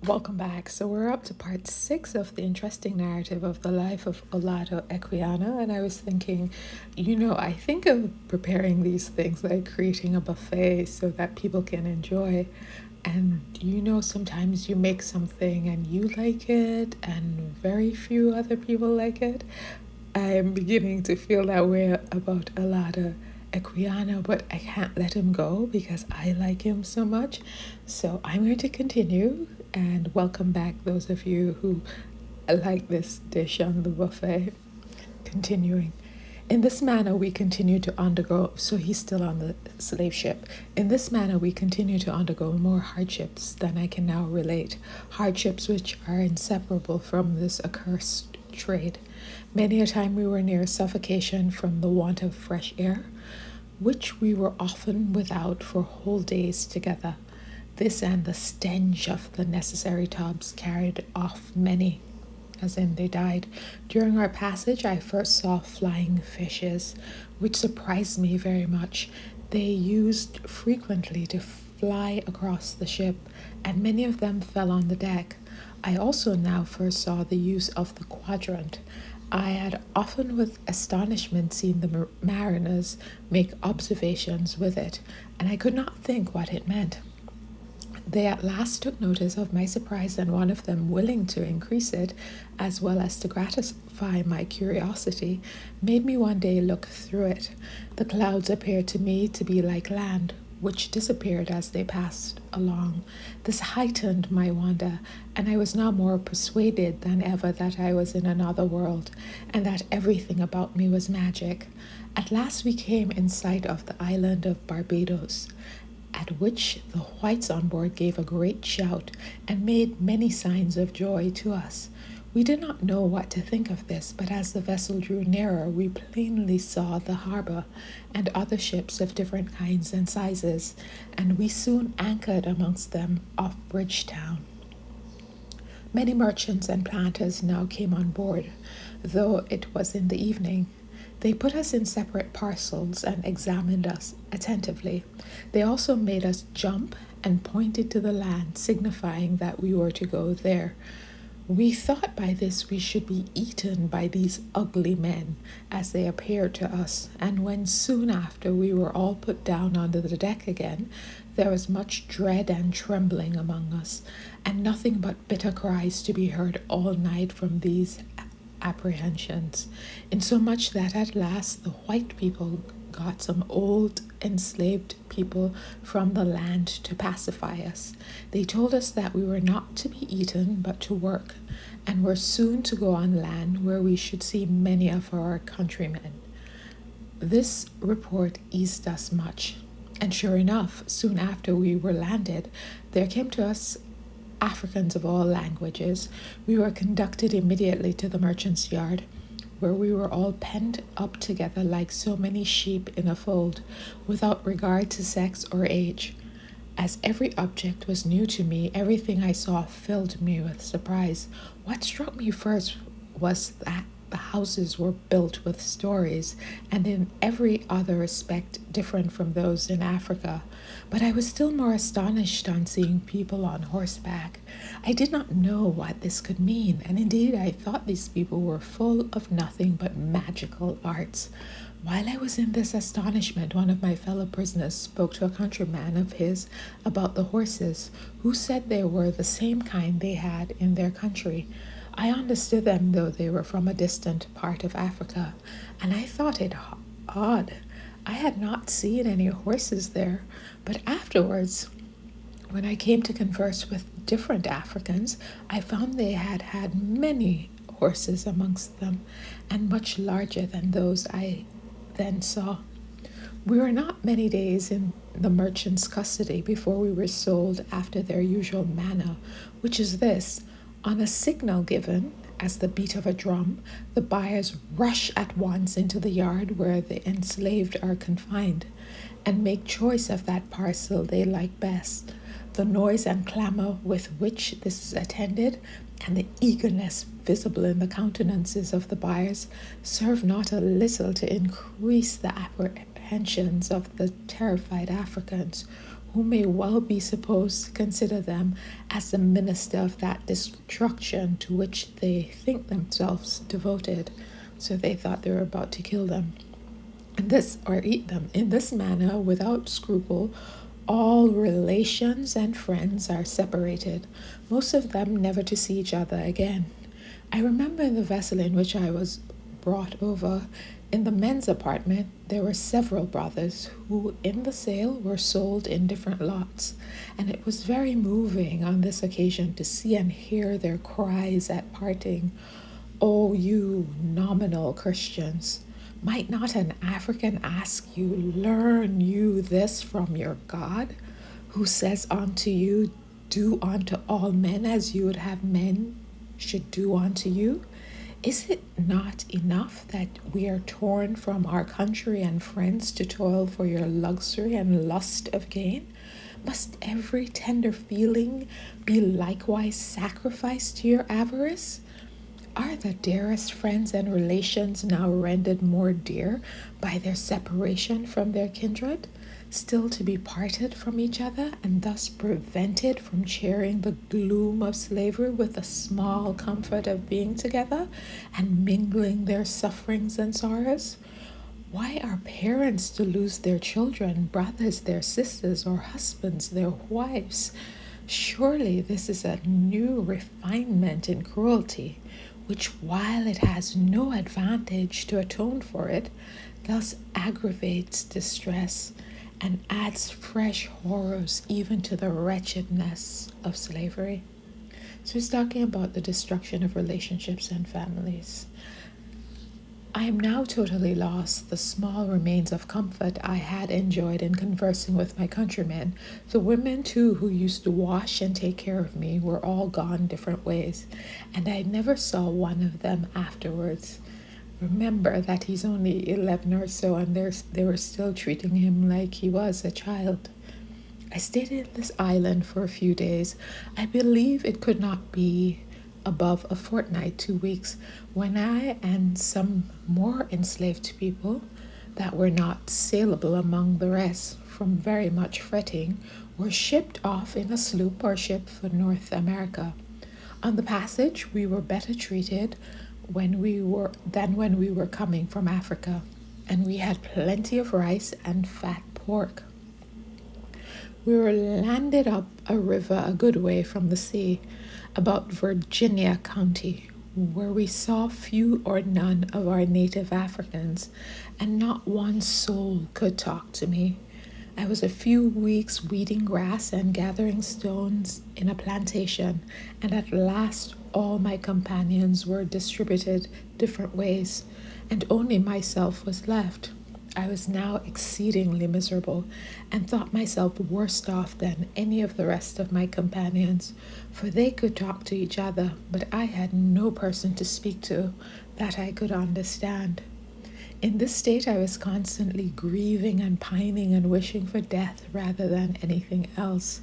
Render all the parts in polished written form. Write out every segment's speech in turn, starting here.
Welcome back. So we're up to part 6 of the interesting narrative of the life of Olaudah Equiano, and I was thinking, I think of preparing these things like creating a buffet so that people can enjoy. And sometimes you make something and you like it, and very few other people like it. I'm beginning to feel that way about Olaudah Equiano, but I can't let him go because I like him so much. So I'm going to continue and welcome back those of you who like this dish on the buffet. Continuing. In this manner, we continue to undergo, so he's still on the slave ship. In this manner, we continue to undergo more hardships than I can now relate, hardships which are inseparable from this accursed trade. Many a time we were near suffocation from the want of fresh air, which we were often without for whole days together. This and the stench of the necessary tubs carried off many, as in they died. During our passage, I first saw flying fishes, which surprised me very much. They used frequently to fly across the ship, and many of them fell on the deck. I also now first saw the use of the quadrant. I had often with astonishment seen the mariners make observations with it, and I could not think what it meant. They at last took notice of my surprise, and one of them, willing to increase it, as well as to gratify my curiosity, made me one day look through it. The clouds appeared to me to be like land, which disappeared as they passed along. This heightened my wonder, and I was now more persuaded than ever that I was in another world, and that everything about me was magic. At last we came in sight of the island of Barbados, at which the whites on board gave a great shout and made many signs of joy to us. We did not know what to think of this, but as the vessel drew nearer, we plainly saw the harbor and other ships of different kinds and sizes, and we soon anchored amongst them off Bridgetown. Many merchants and planters now came on board, though it was in the evening. They put us in separate parcels and examined us attentively. They also made us jump and pointed to the land, signifying that we were to go there. We thought by this we should be eaten by these ugly men, as they appeared to us, and when soon after we were all put down onto the deck again, there was much dread and trembling among us, and nothing but bitter cries to be heard all night from these apprehensions, insomuch that at last the white people got some old enslaved people from the land to pacify us. They told us that we were not to be eaten but to work, and were soon to go on land where we should see many of our countrymen. This report eased us much, and sure enough, soon after we were landed, there came to us Africans of all languages. We were conducted immediately to the merchant's yard, where we were all penned up together like so many sheep in a fold, without regard to sex or age. As every object was new to me, everything I saw filled me with surprise. What struck me first was that the houses were built with stories, and in every other respect different from those in Africa. But I was still more astonished on seeing people on horseback. I did not know what this could mean, and indeed I thought these people were full of nothing but magical arts. While I was in this astonishment, one of my fellow prisoners spoke to a countryman of his about the horses, who said they were the same kind they had in their country. I understood them, though they were from a distant part of Africa, and I thought it odd. I had not seen any horses there, but afterwards, when I came to converse with different Africans, I found they had had many horses amongst them, and much larger than those I then saw. We were not many days in the merchant's custody before we were sold after their usual manner, which is this: on a signal given, as the beat of a drum, the buyers rush at once into the yard where the enslaved are confined, and make choice of that parcel they like best. The noise and clamor with which this is attended, and the eagerness visible in the countenances of the buyers, serve not a little to increase the apprehensions of the terrified Africans, who may well be supposed to consider them as the minister of that destruction to which they think themselves devoted. So they thought they were about to kill them or eat them. In this manner, without scruple, all relations and friends are separated, most of them never to see each other again. I remember in the vessel in which I was brought over, in the men's apartment, there were several brothers who, in the sale, were sold in different lots, and it was very moving on this occasion to see and hear their cries at parting. "Oh, you nominal Christians! Might not an African ask you, learn you this from your God, who says unto you, do unto all men as you would have men should do unto you? Is it not enough that we are torn from our country and friends to toil for your luxury and lust of gain? Must every tender feeling be likewise sacrificed to your avarice? Are the dearest friends and relations now rendered more dear by their separation from their kindred, still to be parted from each other, and thus prevented from sharing the gloom of slavery with the small comfort of being together and mingling their sufferings and sorrows? Why are parents to lose their children, brothers their sisters, or husbands their wives? Surely this is a new refinement in cruelty, which, while it has no advantage to atone for it, thus aggravates distress and adds fresh horrors even to the wretchedness of slavery." So he's talking about the destruction of relationships and families. I am now totally lost. The small remains of comfort I had enjoyed in conversing with my countrymen, the women too who used to wash and take care of me, were all gone different ways, and I never saw one of them afterwards. Remember that he's only 11 or so, and they were still treating him like he was a child. I stayed in this island for a few days. I believe it could not be above a fortnight, 2 weeks, when I and some more enslaved people that were not saleable among the rest, from very much fretting, were shipped off in a sloop or ship for North America. On the passage, we were better treated than when we were coming from Africa, and we had plenty of rice and fat pork. We were landed up a river a good way from the sea, about Virginia County, where we saw few or none of our native Africans, and not one soul could talk to me. I was a few weeks weeding grass and gathering stones in a plantation, and at last all my companions were distributed different ways, and only myself was left. I was now exceedingly miserable, and thought myself worse off than any of the rest of my companions, for they could talk to each other, but I had no person to speak to that I could understand. In this state I was constantly grieving and pining and wishing for death rather than anything else.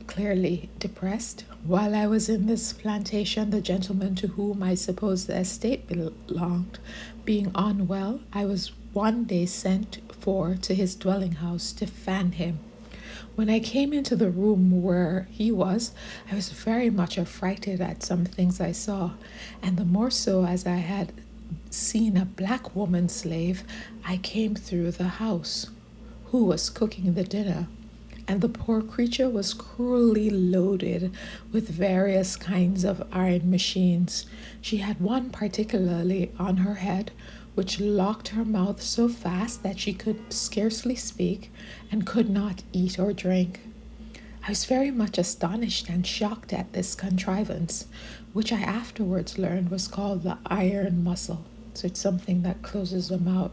Clearly depressed. While I was in this plantation, the gentleman to whom I suppose the estate belonged, being unwell, I was one day sent for to his dwelling house to fan him. When I came into the room where he was, I was very much affrighted at some things I saw, and the more so as I had seen a black woman slave. I came through the house, who was cooking the dinner, and the poor creature was cruelly loaded with various kinds of iron machines. She had one particularly on her head, which locked her mouth so fast that she could scarcely speak and could not eat or drink. I was very much astonished and shocked at this contrivance, which I afterwards learned was called the iron muscle. So it's something that closes the mouth.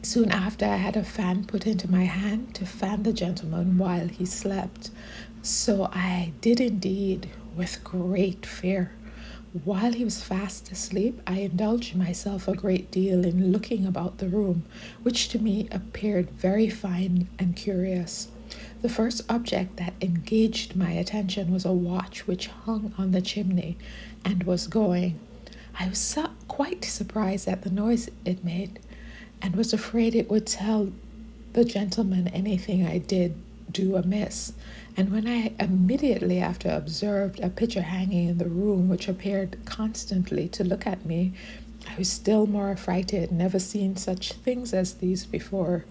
Soon after, I had a fan put into my hand to fan the gentleman while he slept. So I did indeed, with great fear. While he was fast asleep, I indulged myself a great deal in looking about the room, which to me appeared very fine and curious. The first object that engaged my attention was a watch which hung on the chimney and was going. I was quite surprised at the noise it made, and was afraid it would tell the gentleman anything I did do amiss. And when I immediately after observed a picture hanging in the room which appeared constantly to look at me, I was still more affrighted, never seen such things as these before.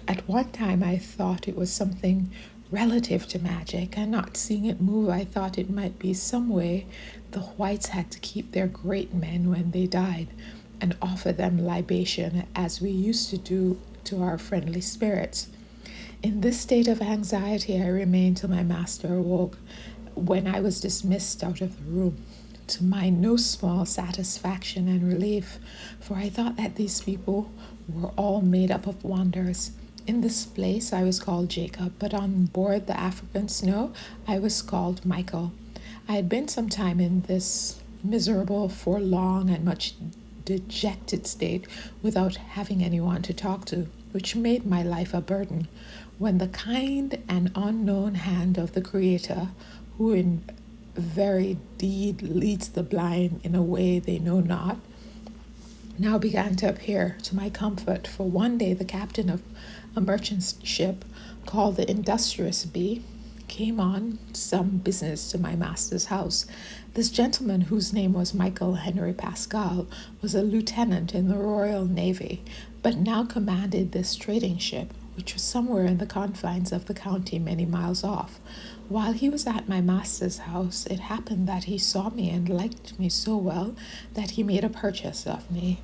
At one time I thought it was something relative to magic, and not seeing it move, I thought it might be some way the whites had to keep their great men when they died and offer them libation as we used to do to our friendly spirits. In this state of anxiety I remained till my master awoke, when I was dismissed out of the room, to my no small satisfaction and relief, for I thought that these people were all made up of wonders. In this place I was called Jacob, but on board the African Snow I was called Michael. I had been some time in this miserable, forlorn, and much dejected state without having anyone to talk to, which made my life a burden, when the kind and unknown hand of the Creator, who in very deed leads the blind in a way they know not, now began to appear to my comfort. For one day the captain of a merchant ship called the Industrious Bee came on some business to my master's house. This gentleman, whose name was Michael Henry Pascal, was a lieutenant in the Royal Navy, but now commanded this trading ship, which was somewhere in the confines of the county many miles off. While he was at my master's house, it happened that he saw me and liked me so well that he made a purchase of me.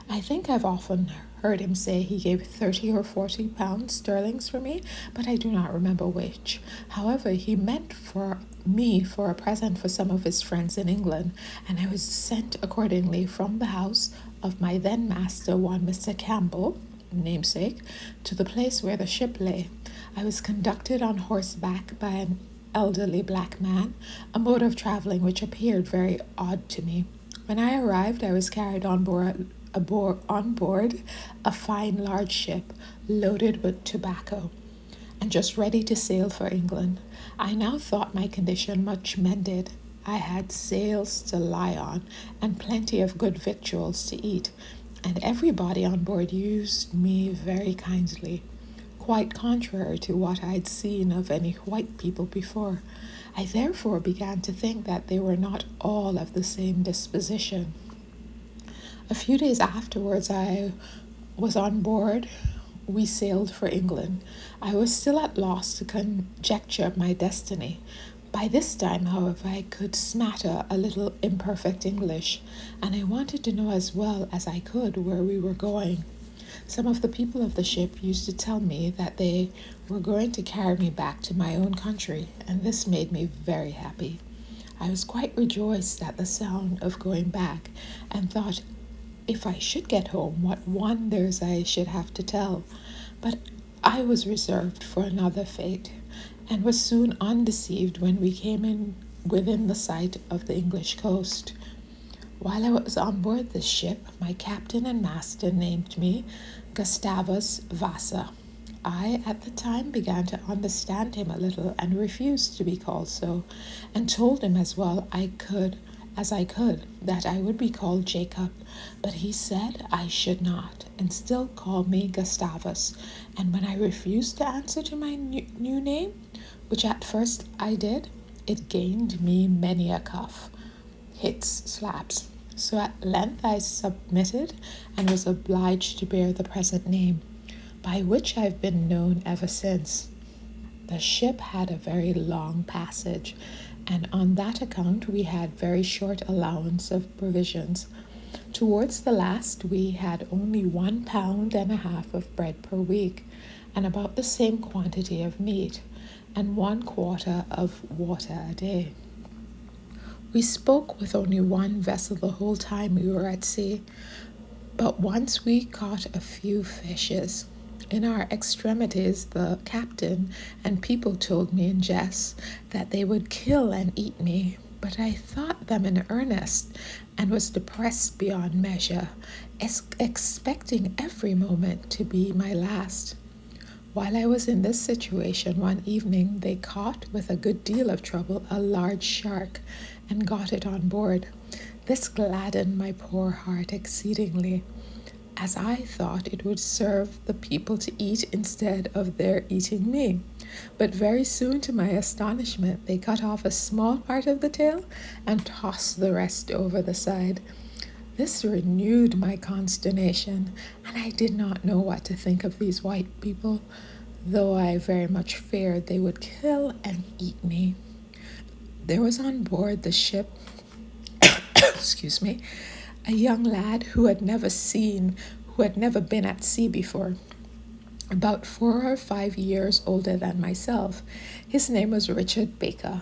I think I've often heard him say he gave 30 or 40 pounds sterlings for me, but I do not remember which. However, he meant for me for a present for some of his friends in England, and I was sent accordingly from the house of my then master, one Mr. Campbell, namesake, to the place where the ship lay. I was conducted on horseback by an elderly black man, a mode of traveling which appeared very odd to me. When I arrived, I was carried on board a fine large ship loaded with tobacco and just ready to sail for England. I now thought my condition much mended. I had sails to lie on and plenty of good victuals to eat, and everybody on board used me very kindly, quite contrary to what I'd seen of any white people before. I therefore began to think that they were not all of the same disposition. A few days afterwards I was on board. We sailed for England. I was still at loss to conjecture my destiny. By this time, however, I could smatter a little imperfect English, and I wanted to know as well as I could where we were going. Some of the people of the ship used to tell me that they were going to carry me back to my own country, and this made me very happy. I was quite rejoiced at the sound of going back, and thought, if I should get home, what wonders I should have to tell. But I was reserved for another fate, and was soon undeceived when we came in within the sight of the English coast. While I was on board this ship, my captain and master named me Gustavus Vassa. I, at the time, began to understand him a little and refused to be called so, and told him as well as I could that I would be called Jacob, but he said I should not, and still called me Gustavus. And when I refused to answer to my new name, which at first I did, it gained me many a cuff, hits, slaps. So at length I submitted and was obliged to bear the present name, by which I've been known ever since. The ship had a very long passage, and on that account we had very short allowance of provisions. Towards the last we had only 1.5 pounds of bread per week, and about the same quantity of meat, and 1/4 of water a day. We spoke with only one vessel the whole time we were at sea, but once we caught a few fishes. In our extremities, the captain and people told me in jest that they would kill and eat me, but I thought them in earnest, and was depressed beyond measure, expecting every moment to be my last. While I was in this situation, one evening they caught, with a good deal of trouble, a large shark, and got it on board. This gladdened my poor heart exceedingly. as I thought it would serve the people to eat instead of their eating me. But very soon, to my astonishment, they cut off a small part of the tail and tossed the rest over the side. This renewed my consternation, and I did not know what to think of these white people, though I very much feared they would kill and eat me. There was on board the ship, excuse me, a young lad who had never been at sea before, about 4 or 5 years older than myself. His name was Richard Baker.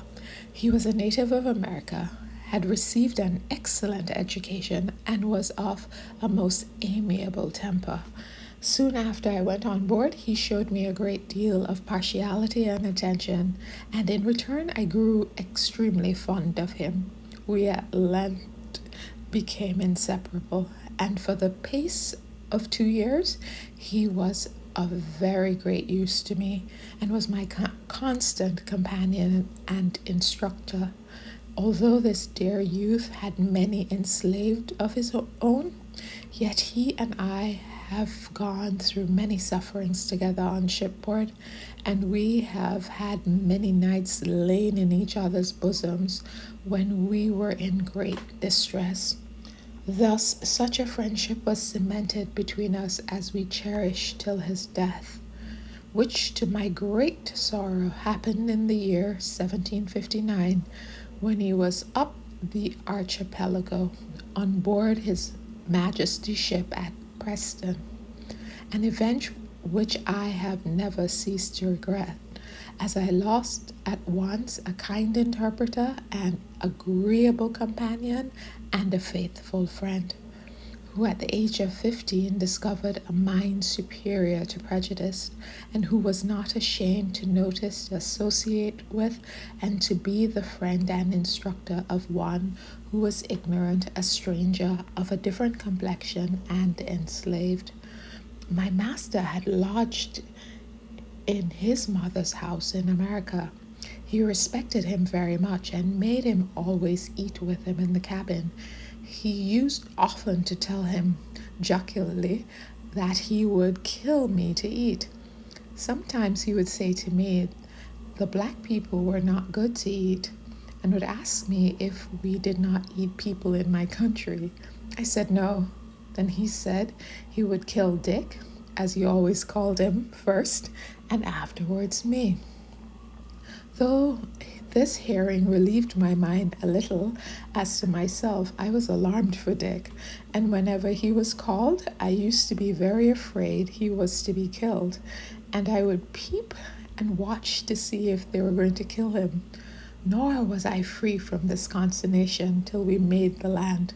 He was a native of America, had received an excellent education, and was of a most amiable temper. Soon after I went on board, he showed me a great deal of partiality and attention, and in return I grew extremely fond of him. We at length became inseparable, and for the pace of 2 years he was of very great use to me, and was my constant companion and instructor. Although this dear youth had many enslaved of his own, yet he and I have gone through many sufferings together on shipboard, and we have had many nights lain in each other's bosoms when we were in great distress. Thus such a friendship was cemented between us as we cherished till his death, which to my great sorrow happened in the year 1759, when he was up the archipelago on board his Majesty's ship at Preston, an event which I have never ceased to regret, as I lost at once a kind interpreter, an agreeable companion, and a faithful friend, who at the age of 15 discovered a mind superior to prejudice, and who was not ashamed to notice, to associate with, and to be the friend and instructor of one who was ignorant, a stranger, of a different complexion, and enslaved. My master had lodged in his mother's house in America. He respected him very much, and made him always eat with him in the cabin. He used often to tell him jocularly that he would kill me to eat. Sometimes he would say to me the black people were not good to eat, and would ask me if we did not eat people in my country. I said no. Then he said he would kill Dick, as he always called him, first, and afterwards me. Though this hearing relieved my mind a little as to myself, I was alarmed for Dick, and whenever he was called, I used to be very afraid he was to be killed, and I would peep and watch to see if they were going to kill him. Nor was I free from this consternation till we made the land.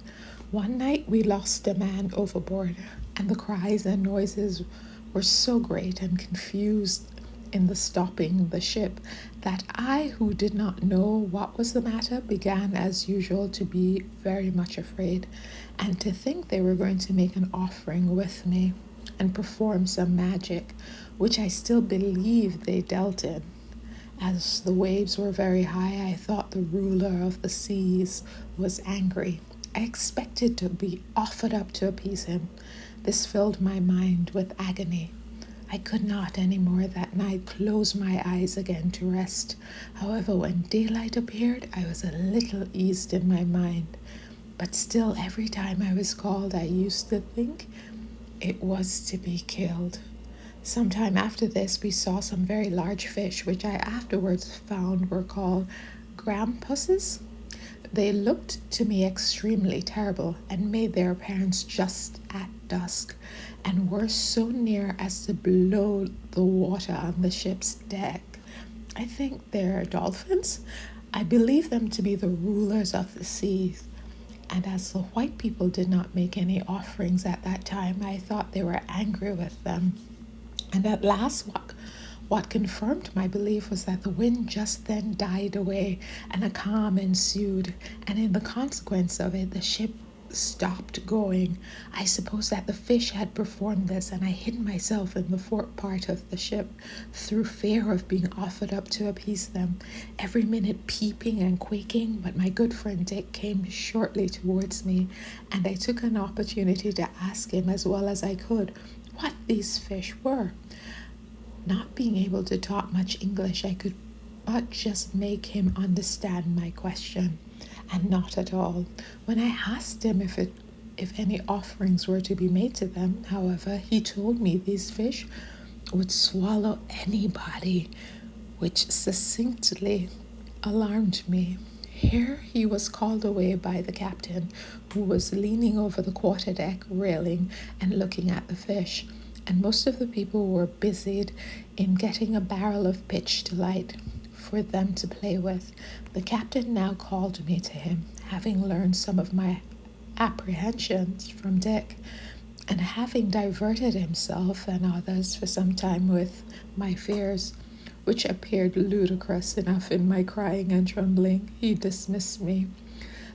One night we lost a man overboard, and the cries and noises were so great and confused in the stopping the ship, that I, who did not know what was the matter, began as usual to be very much afraid, and to think they were going to make an offering with me, and perform some magic, which I still believe they dealt in. As the waves were very high, I thought the ruler of the seas was angry. I expected to be offered up to appease him. This filled my mind with agony. I could not any more that night close my eyes again to rest. However, when daylight appeared, I was a little eased in my mind. But still, every time I was called, I used to think it was to be killed. Some time after this, we saw some very large fish, which I afterwards found were called grampuses. They looked to me extremely terrible, and made their appearance just at dusk, and were so near as to blow the water on the ship's deck. I think they're dolphins. I believe them to be the rulers of the seas, and as the white people did not make any offerings at that time, I thought they were angry with them. And at last, what confirmed my belief was that the wind just then died away, and a calm ensued, and in the consequence of it, the ship stopped going. I suppose that the fish had performed this, and I hid myself in the fore part of the ship through fear of being offered up to appease them, every minute peeping and quaking. But my good friend Dick came shortly towards me, and I took an opportunity to ask him as well as I could what these fish were. Not being able to talk much English, I could but just make him understand my question, and not at all. When I asked him if any offerings were to be made to them, however, he told me these fish would swallow anybody, which succinctly alarmed me. Here he was called away by the captain, who was leaning over the quarterdeck railing and looking at the fish, and most of the people were busied in getting a barrel of pitch to light for them to play with. The captain now called me to him, having learned some of my apprehensions from Dick, and having diverted himself and others for some time with my fears, which appeared ludicrous enough in my crying and trembling, he dismissed me.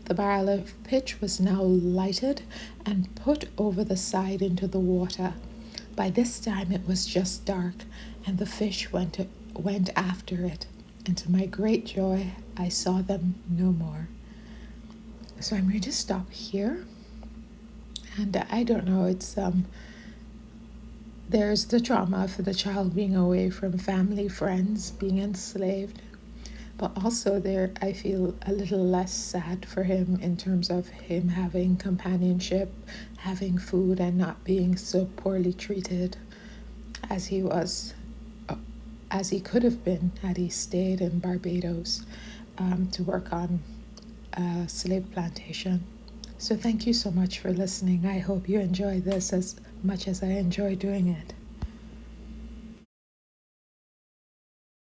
The barrel of pitch was now lighted and put over the side into the water. By this time it was just dark, and the fish went after it, and to my great joy, I saw them no more. So I'm going to stop here. And I don't know, there's the trauma for the child being away from family, friends, being enslaved. But also there, I feel a little less sad for him in terms of him having companionship, having food, and not being so poorly treated as he was, as he could have been had he stayed in Barbados to work on a slave plantation. So thank you so much for listening. I hope you enjoy this as much as I enjoy doing it.